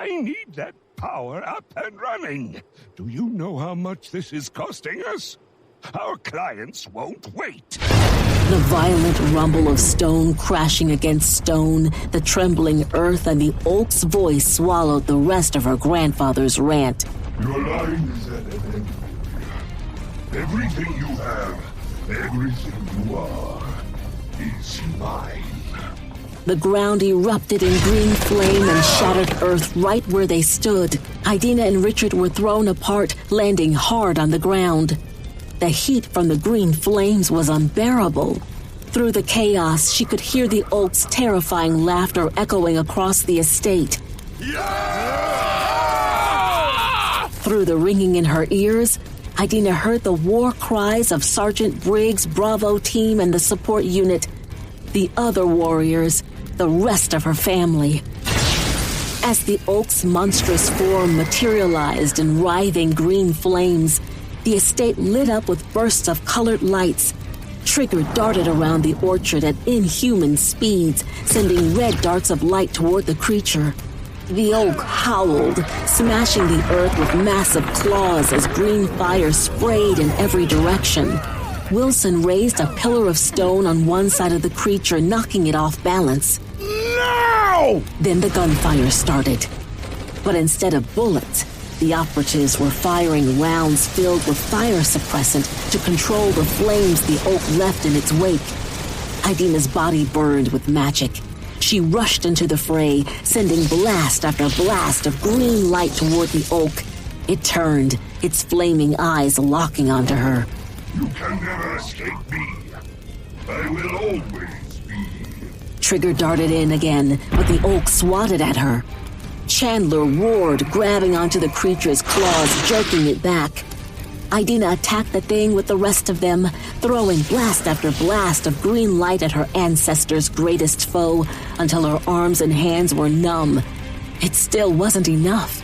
I need that power up and running. Do you know how much this is costing us? Our clients won't wait. The violent rumble of stone crashing against stone, the trembling earth, and the oak's voice swallowed the rest of her grandfather's rant. Your line is at an end. Everything you have, everything you are, is mine. The ground erupted in green flame and shattered earth right where they stood. Idina and Richard were thrown apart, landing hard on the ground. The heat from the green flames was unbearable. Through the chaos, she could hear the oak's terrifying laughter echoing across the estate. Yeah! Through the ringing in her ears, Idina heard the war cries of Sergeant Briggs' Bravo team and the support unit, the other warriors, the rest of her family. As the oak's monstrous form materialized in writhing green flames, the estate lit up with bursts of colored lights. Trigger darted around the orchard at inhuman speeds, sending red darts of light toward the creature. The oak howled, smashing the earth with massive claws as green fire sprayed in every direction. Wilson raised a pillar of stone on one side of the creature, knocking it off balance. No! Then the gunfire started. But instead of bullets, the operatives were firing rounds filled with fire suppressant to control the flames the oak left in its wake. Idina's body burned with magic. She rushed into the fray, sending blast after blast of green light toward the oak. It turned, its flaming eyes locking onto her. You can never escape me. I will always be. Trigger darted in again, but the oak swatted at her. Chandler roared, grabbing onto the creature's claws, jerking it back. Idina attacked the thing with the rest of them, throwing blast after blast of green light at her ancestor's greatest foe until her arms and hands were numb. It still wasn't enough.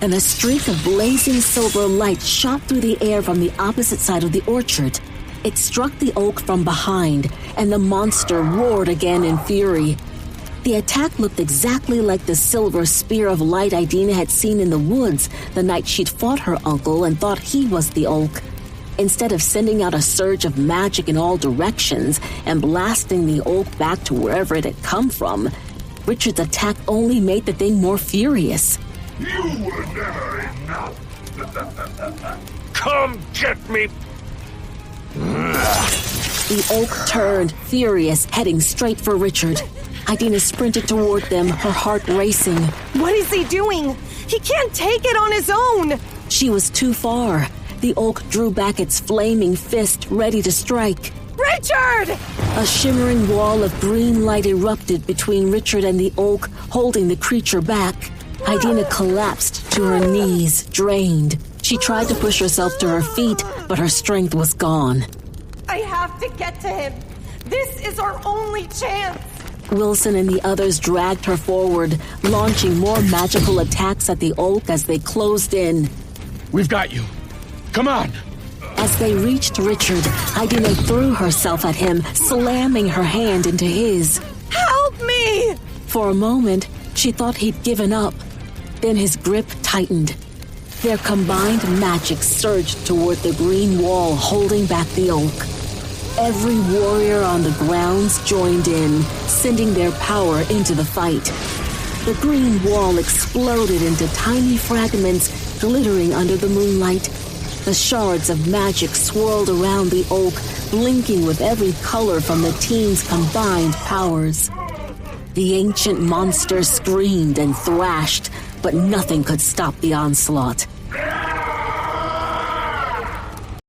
And a streak of blazing silver light shot through the air from the opposite side of the orchard. It struck the oak from behind, and the monster roared again in fury. The attack looked exactly like the silver spear of light Idina had seen in the woods the night she'd fought her uncle and thought he was the oak. Instead of sending out a surge of magic in all directions and blasting the oak back to wherever it had come from, Richard's attack only made the thing more furious. You were never enough. Come get me. The oak turned, furious, heading straight for Richard. Idina sprinted toward them, her heart racing. What is he doing? He can't take it on his own! She was too far. The oak drew back its flaming fist, ready to strike. Richard! A shimmering wall of green light erupted between Richard and the oak, holding the creature back. Idina collapsed to her knees, drained. She tried to push herself to her feet, but her strength was gone. I have to get to him. This is our only chance. Wilson and the others dragged her forward, launching more magical attacks at the oak as they closed in. We've got you. Come on. As they reached Richard, Idina threw herself at him, slamming her hand into his. Help me! For a moment, she thought he'd given up. Then his grip tightened. Their combined magic surged toward the green wall, holding back the oak. Every warrior on the grounds joined in, sending their power into the fight. The green wall exploded into tiny fragments, glittering under the moonlight. The shards of magic swirled around the oak, blinking with every color from the team's combined powers. The ancient monster screamed and thrashed, but nothing could stop the onslaught.